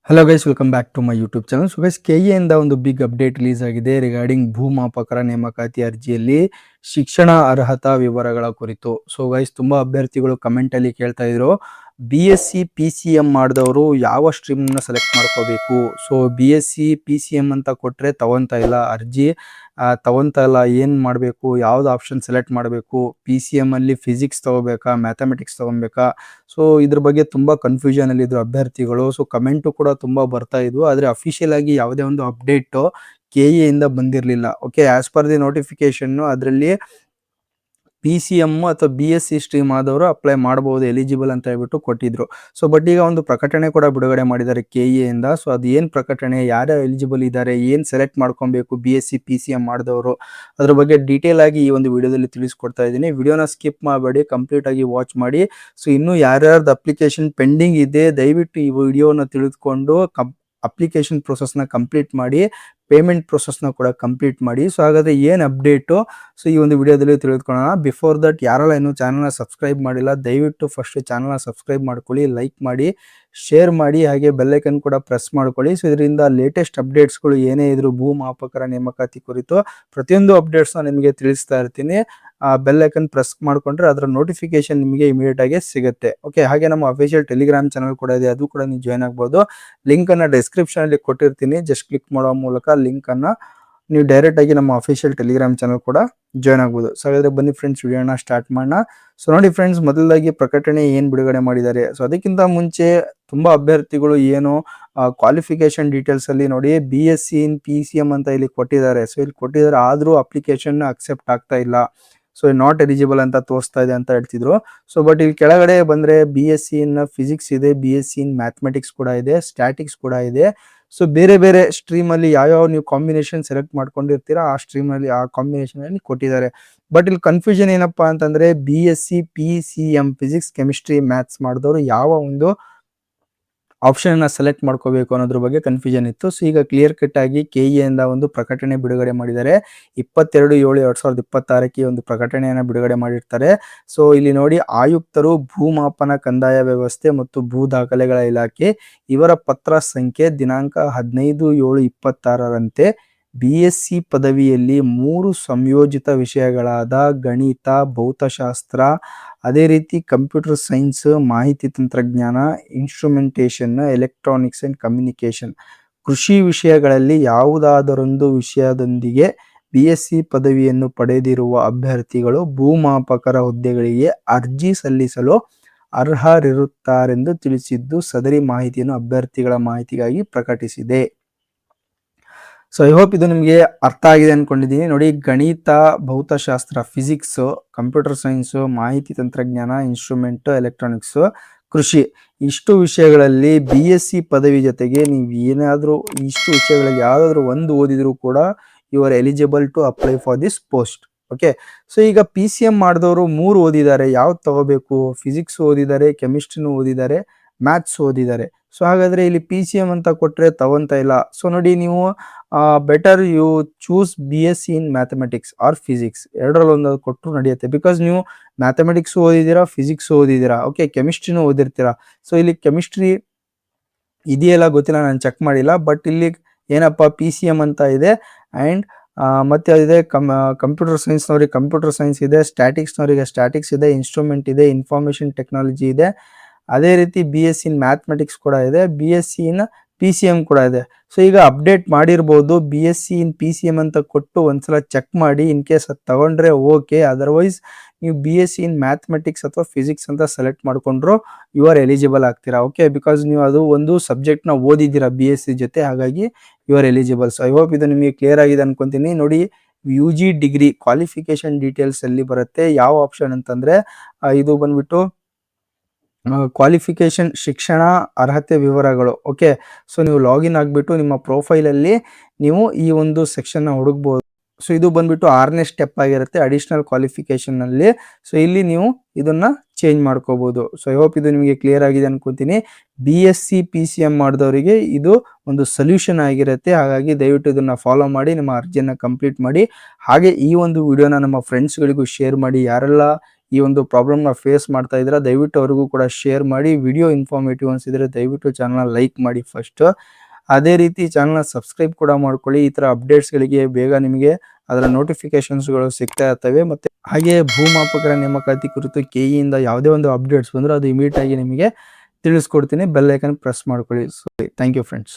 Hello guys, welcome back to my YouTube channel. So guys, ಕೆಎಯಿಂದ ಒಂದು big update release ಆಗಿದೆ regarding ಭೂಮಾಪಕರ ನೇಮಕಾತಿ ಅರ್ಜಿಯಲ್ಲಿ ಶಿಕ್ಷಣ ಅರ್ಹತಾ ವಿವರಗಳ ಕುರಿತು. ಸೊ ಗೈಸ್, ತುಂಬಾ ಅಭ್ಯರ್ಥಿಗಳು ಕಮೆಂಟ್ ಅಲ್ಲಿ ಕೇಳ್ತಾ ಇದ್ರು, BSc PCM ಮಾಡಿದವರು ಯಾವ ಸ್ಟ್ರೀಮ್ನ ಸೆಲೆಕ್ಟ್ ಮಾಡ್ಕೋಬೇಕು. ಸೊ BSc PCM ಅಂತ ಕೊಟ್ಟರೆ ತಗೊಂತಾ ಇಲ್ಲ, ಅರ್ಜಿ ತಗೊಂತಾ ಇಲ್ಲ, ಏನು ಮಾಡಬೇಕು, ಯಾವ್ದು ಆಪ್ಷನ್ ಸೆಲೆಕ್ಟ್ ಮಾಡಬೇಕು, PCM ಅಲ್ಲಿ ಫಿಸಿಕ್ಸ್ ತಗೋಬೇಕಾ, ಮ್ಯಾಥಮೆಟಿಕ್ಸ್ ತಗೊಬೇಕಾ. ಸೊ ಇದ್ರ ಬಗ್ಗೆ ತುಂಬ ಕನ್ಫ್ಯೂಷನ್ ಅಲ್ಲಿ ಇದ್ರು ಅಭ್ಯರ್ಥಿಗಳು. ಸೊ ಕಮೆಂಟು ಕೂಡ ತುಂಬ ಬರ್ತಾ ಇದ್ವು, ಆದರೆ ಅಫಿಷಿಯಲ್ ಆಗಿ ಯಾವುದೇ ಒಂದು ಅಪ್ಡೇಟು KE ಇಂದ ಬಂದಿರಲಿಲ್ಲ. Okay, as per the notification ಅದರಲ್ಲಿ PCM ಅಥವಾ BSc ಸ್ಟ್ರೀಮ್ ಆದವರು ಅಪ್ಲೈ ಮಾಡಬಹುದು, ಎಲಿಜಿಬಲ್ ಅಂತ ಹೇಳ್ಬಿಟ್ಟು ಕೊಟ್ಟಿದ್ರು. ಸೊ ಬಟ್ ಈಗ ಒಂದು ಪ್ರಕಟಣೆ ಕೂಡ ಬಿಡುಗಡೆ ಮಾಡಿದ್ದಾರೆ KE ಇಂದ. ಸೊ ಅದು ಏನು ಪ್ರಕಟಣೆ, ಯಾರ್ಯಾರು ಎಲಿಜಿಬಲ್ ಇದ್ದಾರೆ, ಏನು ಸೆಲೆಕ್ಟ್ ಮಾಡ್ಕೊಬೇಕು BSc PCM ಮಾಡಿದವರು, ಅದ್ರ ಬಗ್ಗೆ ಡೀಟೇಲ್ ಆಗಿ ಈ ಒಂದು ವಿಡಿಯೋದಲ್ಲಿ ತಿಳಿಸ್ಕೊಡ್ತಾ ಇದ್ದೀನಿ. ವಿಡಿಯೋನ ಸ್ಕಿಪ್ ಮಾಡಬೇಡಿ, ಕಂಪ್ಲೀಟ್ ಆಗಿ ವಾಚ್ ಮಾಡಿ. ಸೊ ಇನ್ನು ಯಾರ್ಯಾರ್ದು ಅಪ್ಲಿಕೇಶನ್ ಪೆಂಡಿಂಗ್ ಇದೆ, ದಯವಿಟ್ಟು ಈ ವಿಡಿಯೋನ ತಿಳಿದುಕೊಂಡು ಅಪ್ಲಿಕೇಶನ್ ಪ್ರೊಸೆಸ್ನ ಕಂಪ್ಲೀಟ್ ಮಾಡಿ, ಪೇಮೆಂಟ್ ಪ್ರೊಸೆಸ್ನ ಕೂಡ ಕಂಪ್ಲೀಟ್ ಮಾಡಿ. ಸೊ ಹಾಗಾದರೆ ಏನು ಅಪ್ಡೇಟು, ಸೊ ಈ ಒಂದು ವಿಡಿಯೋದಲ್ಲಿ ತಿಳಿದುಕೊಳ್ಳೋಣ. ಬಿಫೋರ್ ದಟ್ ಯಾರೆಲ್ಲ ಇನ್ನೂ ಚಾನಲ್ನ ಸಬ್ಸ್ಕ್ರೈಬ್ ಮಾಡಿಲ್ಲ, ದಯವಿಟ್ಟು ಫಸ್ಟ್ ಚಾನಲ್ನ ಸಬ್ಸ್ಕ್ರೈಬ್ ಮಾಡ್ಕೊಳ್ಳಿ, ಲೈಕ್ ಮಾಡಿ, ಶೇರ್ ಮಾಡಿ, ಹಾಗೆ ಬೆಲ್ಲೈಕನ್ ಕೂಡ ಪ್ರೆಸ್ ಮಾಡ್ಕೊಳ್ಳಿ. ಸೊ ಇದರಿಂದ ಲೇಟೆಸ್ಟ್ ಅಪ್ಡೇಟ್ಸ್ಗಳು ಏನೇ ಇದ್ರು ಭೂಮಾಪಕರ ನೇಮಕಾತಿ ಕುರಿತು ಪ್ರತಿಯೊಂದು ಅಪ್ಡೇಟ್ಸ್ನ ನಿಮಗೆ ತಿಳಿಸ್ತಾ ಇರ್ತೀನಿ. ಬೆಲ್ಲೈಕನ್ ಪ್ರೆಸ್ ಮಾಡಿಕೊಂಡ್ರೆ ಅದರ ನೋಟಿಫಿಕೇಶನ್ ನಿಮಗೆ ಇಮಿಡಿಯೇಟ್ ಆಗಿ ಸಿಗುತ್ತೆ. ಓಕೆ, ಹಾಗೆ ನಮ್ಮ ಅಫಿಷಿಯಲ್ ಟೆಲಿಗ್ರಾಮ್ ಚಾನಲ್ ಕೂಡ ಇದೆ, ಅದು ಕೂಡ ನೀವು ಜಾಯ್ನ್ ಆಗ್ಬೋದು. ಲಿಂಕನ್ನು ಡಿಸ್ಕ್ರಿಪ್ಷನಲ್ಲಿ ಕೊಟ್ಟಿರ್ತೀನಿ, ಜಸ್ಟ್ ಕ್ಲಿಕ್ ಮಾಡೋ ಮೂಲಕ ಲಿಂಕನ್ನು ನೀವು ಡೈರೆಕ್ಟ್ ಆಗಿ ನಮ್ಮ ಅಫಿಷಿಯಲ್ ಟೆಲಿಗ್ರಾಮ್ ಚಾನಲ್ ಕೂಡ ಜಾಯ್ನ್ ಆಗ್ಬೋದು. ಸೊ ಹಾಗಾದರೆ ಬನ್ನಿ ಫ್ರೆಂಡ್ಸ್, ವಿಡಿಯೋನ ಸ್ಟಾರ್ಟ್ ಮಾಡೋಣ. ಸೊ ನೋಡಿ ಫ್ರೆಂಡ್ಸ್, ಮೊದಲಾಗಿ ಪ್ರಕಟಣೆ ಏನು ಬಿಡುಗಡೆ ಮಾಡಿದ್ದಾರೆ. ಸೊ ಅದಕ್ಕಿಂತ ಮುಂಚೆ ತುಂಬ ಅಭ್ಯರ್ಥಿಗಳು ಏನು ಕ್ವಾಲಿಫಿಕೇಶನ್ ಡೀಟೇಲ್ಸ್ ಅಲ್ಲಿ ನೋಡಿ BSc ಇನ್ PCM ಅಂತ ಇಲ್ಲಿ ಕೊಟ್ಟಿದ್ದಾರೆ. ಸೊ ಇಲ್ಲಿ ಕೊಟ್ಟಿದ್ದಾರೆ, ಆದರೂ ಅಪ್ಲಿಕೇಶನ್ ಅಕ್ಸೆಪ್ಟ್ ಆಗ್ತಾ ಇಲ್ಲ. ಸೊ ನಾಟ್ ಎಲಿಜಿಬಲ್ ಅಂತ ತೋರಿಸ್ತಾ ಇದೆ ಅಂತ ಹೇಳ್ತಿದ್ರು. ಸೊ ಬಟ್ ಇಲ್ಲಿ ಕೆಳಗಡೆ ಬಂದರೆ BSc ಇನ್ ಫಿಸಿಕ್ಸ್ ಇದೆ, BSc ಇನ್ ಮ್ಯಾಥಮೆಟಿಕ್ಸ್ ಕೂಡ ಇದೆ, ಸ್ಟ್ಯಾಟಿಕ್ಸ್ ಕೂಡ ಇದೆ. ಸೊ ಬೇರೆ ಬೇರೆ ಸ್ಟ್ರೀಮಲ್ಲಿ ಯಾವ್ಯಾವ ನೀವು ಕಾಂಬಿನೇಷನ್ ಸೆಲೆಕ್ಟ್ ಮಾಡ್ಕೊಂಡಿರ್ತೀರಾ ಆ ಸ್ಟ್ರೀಮಲ್ಲಿ ಆ ಕಾಂಬಿನೇಷನಲ್ಲಿ ಕೊಟ್ಟಿದ್ದಾರೆ. ಬಟ್ ಇಲ್ಲಿ ಕನ್ಫ್ಯೂಷನ್ ಏನಪ್ಪ ಅಂತಂದರೆ BSc PCM physics chemistry maths ಮಾಡಿದವರು ಯಾವ ಒಂದು ಆಪ್ಷನ್ನ ಸೆಲೆಕ್ಟ್ ಮಾಡ್ಕೋಬೇಕು ಅನ್ನೋದ್ರ ಬಗ್ಗೆ ಕನ್ಫ್ಯೂಷನ್ ಇತ್ತು. ಸೊ ಈಗ ಕ್ಲಿಯರ್ ಕಟ್ ಆಗಿ KE ಇಂದ ಒಂದು ಪ್ರಕಟಣೆ ಬಿಡುಗಡೆ ಮಾಡಿದ್ದಾರೆ. 22/7/2026 ಒಂದು ಪ್ರಕಟಣೆಯನ್ನು ಬಿಡುಗಡೆ ಮಾಡಿರ್ತಾರೆ. ಸೊ ಇಲ್ಲಿ ನೋಡಿ, ಆಯುಕ್ತರು, ಭೂಮಾಪನ ಕಂದಾಯ ವ್ಯವಸ್ಥೆ ಮತ್ತು ಭೂ ದಾಖಲೆಗಳ ಇಲಾಖೆ ಇವರ ಪತ್ರ ಸಂಖ್ಯೆ ದಿನಾಂಕ 15/7/26ರಂತೆ BSc ಪದವಿಯಲ್ಲಿ 3 ಸಂಯೋಜಿತ ವಿಷಯಗಳಾದ ಗಣಿತ, ಭೌತಶಾಸ್ತ್ರ, ಅದೇ ರೀತಿ ಕಂಪ್ಯೂಟರ್ ಸೈನ್ಸ್, ಮಾಹಿತಿ ತಂತ್ರಜ್ಞಾನ, ಇನ್ಸ್ಟ್ರುಮೆಂಟೇಷನ್, ಎಲೆಕ್ಟ್ರಾನಿಕ್ಸ್ ಆ್ಯಂಡ್ ಕಮ್ಯುನಿಕೇಷನ್, ಕೃಷಿ ವಿಷಯಗಳಲ್ಲಿ ಯಾವುದಾದರೊಂದು ವಿಷಯದೊಂದಿಗೆ BSc ಪದವಿಯನ್ನು ಪಡೆದಿರುವ ಅಭ್ಯರ್ಥಿಗಳು ಭೂಮಾಪಕರ ಹುದ್ದೆಗಳಿಗೆ ಅರ್ಜಿ ಸಲ್ಲಿಸಲು ಅರ್ಹರಿರುತ್ತಾರೆಂದು ತಿಳಿಸಿದ್ದು, ಸದರಿ ಮಾಹಿತಿಯನ್ನು ಅಭ್ಯರ್ಥಿಗಳ ಮಾಹಿತಿಗಾಗಿ ಪ್ರಕಟಿಸಿದೆ. ಸೊ ಐ ಹೋಪ್ ಇದು ನಿಮಗೆ ಅರ್ಥ ಆಗಿದೆ ಅಂದ್ಕೊಂಡಿದ್ದೀನಿ. ನೋಡಿ, ಗಣಿತ, ಭೌತಶಾಸ್ತ್ರ, ಫಿಸಿಕ್ಸು, ಕಂಪ್ಯೂಟರ್ ಸೈನ್ಸು, ಮಾಹಿತಿ ತಂತ್ರಜ್ಞಾನ, ಇನ್ಸ್ಟ್ರೂಮೆಂಟು, ಎಲೆಕ್ಟ್ರಾನಿಕ್ಸು, ಕೃಷಿ, ಇಷ್ಟು ವಿಷಯಗಳಲ್ಲಿ BSc ಪದವಿ ಜೊತೆಗೆ ನೀವು ಏನಾದರೂ ಇಷ್ಟು ವಿಷಯಗಳಲ್ಲಿ ಯಾವುದಾದ್ರೂ ಒಂದು ಓದಿದರೂ ಕೂಡ you are eligible to apply for this post. Okay, so ಈಗ PCM ಮಾಡಿದವರು 3 ಓದಿದ್ದಾರೆ, ಯಾವ್ದು ತಗೋಬೇಕು? ಫಿಸಿಕ್ಸ್ ಓದಿದ್ದಾರೆ, ಕೆಮಿಸ್ಟ್ರಿನೂ ಓದಿದ್ದಾರೆ, ಮ್ಯಾಥ್ಸ್ ಓದಿದ್ದಾರೆ. ಸೊ ಹಾಗಾದರೆ ಇಲ್ಲಿ PCM ಅಂತ ಕೊಟ್ಟರೆ ತಗೊಂತಾ ಇಲ್ಲ. ಸೊ ನೋಡಿ, ನೀವು better you choose BSc in mathematics or physics, ಎರಡರಲ್ಲಿ ಒಂದು ಕೊಟ್ಟರು ನಡೆಯುತ್ತೆ. ಬಿಕಾಸ್ ನೀವು ಮ್ಯಾಥಮೆಟಿಕ್ಸ್ ಓದಿದ್ದೀರಾ, ಫಿಸಿಕ್ಸ್ ಓದಿದ್ದೀರಾ, ಓಕೆ, ಕೆಮಿಸ್ಟ್ರಿನೂ ಓದಿರ್ತೀರಾ. ಸೊ ಇಲ್ಲಿ ಕೆಮಿಸ್ಟ್ರಿ ಇದೆಯಲ್ಲ ಗೊತ್ತಿಲ್ಲ, ನಾನು ಚೆಕ್ ಮಾಡಿಲ್ಲ. ಬಟ್ ಇಲ್ಲಿ ಏನಪ್ಪ PCM ಅಂತ ಇದೆ. ಆ್ಯಂಡ್ ಮತ್ತೆ ಅದಿದೆ ಕಂಪ್ಯೂಟರ್ ಸೈನ್ಸ್ನವ್ರಿಗೆ ಕಂಪ್ಯೂಟರ್ ಸೈನ್ಸ್ ಇದೆ, ಸ್ಟ್ಯಾಟಿಕ್ಸ್ನವರಿಗೆ ಸ್ಟ್ಯಾಟಿಕ್ಸ್ ಇದೆ, ಇನ್ಸ್ಟ್ರೂಮೆಂಟ್ ಇದೆ, ಇನ್ಫಾರ್ಮೇಷನ್ ಟೆಕ್ನಾಲಜಿ ಇದೆ, ಅದೇ ರೀತಿ BSc ಇನ್ ಮ್ಯಾಥಮೆಟಿಕ್ಸ್ ಕೂಡ ಇದೆ, BSc ಇನ್ PCM ಕೂಡ ಇದೆ. ಸೊ ಈಗ ಅಪ್ಡೇಟ್ ಮಾಡಿರ್ಬೋದು, BSc ಇನ್ PCM ಅಂತ ಕೊಟ್ಟು ಒಂದ್ಸಲ ಚೆಕ್ ಮಾಡಿ. ಇನ್ ಕೇಸ್ ಅದು ತಗೊಂಡ್ರೆ ಓಕೆ, ಅದರ್ವೈಸ್ ನೀವು BSc ಇನ್ ಮ್ಯಾಥಮೆಟಿಕ್ಸ್ ಅಥವಾ ಫಿಸಿಕ್ಸ್ ಅಂತ ಸೆಲೆಕ್ಟ್ ಮಾಡಿಕೊಂಡ್ರು ಯು ಆರ್ ಎಲಿಜಿಬಲ್ ಆಗ್ತೀರಾ. ಓಕೆ, ಬಿಕಾಸ್ ನೀವು ಅದು ಒಂದು ಸಬ್ಜೆಕ್ಟ್ನ ಓದಿದ್ದೀರಾ BSc ಜೊತೆ, ಹಾಗಾಗಿ you are eligible. So I hope ಇದು ನಿಮಗೆ ಕ್ಲಿಯರ್ ಆಗಿದೆ ಅನ್ಕೊತೀನಿ. ನೋಡಿ, UG ಡಿಗ್ರಿ ಕ್ವಾಲಿಫಿಕೇಶನ್ ಡೀಟೇಲ್ಸ್ ಅಲ್ಲಿ ಬರುತ್ತೆ. ಯಾವ ಆಪ್ಷನ್ ಅಂತಂದರೆ ಇದು ಬಂದ್ಬಿಟ್ಟು ಕ್ವಾಲಿಫಿಕೇಶನ್ ಶಿಕ್ಷಣ ಅರ್ಹತೆ ವಿವರಗಳು. ಓಕೆ, ಸೊ ನೀವು ಲಾಗಿನ್ ಆಗಿಬಿಟ್ಟು ನಿಮ್ಮ ಪ್ರೊಫೈಲಲ್ಲಿ ನೀವು ಈ ಒಂದು ಸೆಕ್ಷನ್ನ ಹುಡುಕ್ಬೋದು. ಸೊ ಇದು ಬಂದ್ಬಿಟ್ಟು 6ನೇ ಸ್ಟೆಪ್ ಆಗಿರುತ್ತೆ ಅಡಿಷ್ನಲ್ ಕ್ವಾಲಿಫಿಕೇಷನ್ನಲ್ಲಿ. ಸೊ ಇಲ್ಲಿ ನೀವು ಇದನ್ನು ಚೇಂಜ್ ಮಾಡ್ಕೋಬೋದು. ಸೊ ಐ ಹೋಪ್ ಇದು ನಿಮಗೆ ಕ್ಲಿಯರ್ ಆಗಿದೆ ಅನ್ಕೋತೀನಿ. BSc PCM ಮಾಡಿದವರಿಗೆ ಇದು ಒಂದು ಸೊಲ್ಯೂಷನ್ ಆಗಿರುತ್ತೆ. ಹಾಗಾಗಿ ದಯವಿಟ್ಟು ಇದನ್ನು ಫಾಲೋ ಮಾಡಿ, ನಿಮ್ಮ ಅರ್ಜಿಯನ್ನು ಕಂಪ್ಲೀಟ್ ಮಾಡಿ. ಹಾಗೆ ಈ ಒಂದು ವಿಡಿಯೋನ ನಮ್ಮ ಫ್ರೆಂಡ್ಸ್ಗಳಿಗೂ ಶೇರ್ ಮಾಡಿ. ಯಾರೆಲ್ಲ ಈ ಒಂದು ಪ್ರಾಬ್ಲಮ್ನ ಫೇಸ್ ಮಾಡ್ತಾ ಇದ್ದೀರಾ ದಯವಿಟ್ಟು ಅವ್ರಿಗೂ ಕೂಡ ಶೇರ್ ಮಾಡಿ. ವಿಡಿಯೋ ಇನ್ಫಾರ್ಮೇಟಿವ್ ಅನಿಸಿದರೆ ದಯವಿಟ್ಟು ಚಾನಲ್ನ ಲೈಕ್ ಮಾಡಿ ಫಸ್ಟ್. ಅದೇ ರೀತಿ ಚಾನಲ್ನ ಸಬ್ಸ್ಕ್ರೈಬ್ ಕೂಡ ಮಾಡ್ಕೊಳ್ಳಿ. ಈ ಥರ ಅಪ್ಡೇಟ್ಸ್ಗಳಿಗೆ ಬೇಗ ನಿಮಗೆ ಅದರ ನೋಟಿಫಿಕೇಶನ್ಸ್ಗಳು ಸಿಗ್ತಾ ಇರ್ತವೆ. ಮತ್ತು ಹಾಗೆ ಭೂಮಾಪಕರ ನೇಮಕಾತಿ ಕುರಿತು ಕೆಇಯಿಂದ ಯಾವುದೇ ಒಂದು ಅಪ್ಡೇಟ್ಸ್ ಬಂದರೂ ಅದು ಇಮಿಡಿಯೇಟ್ ಆಗಿ ನಿಮಗೆ ತಿಳಿಸ್ಕೊಡ್ತೀನಿ. ಬೆಲ್ ಐಕನ್ ಪ್ರೆಸ್ ಮಾಡ್ಕೊಳ್ಳಿ. So thank you friends.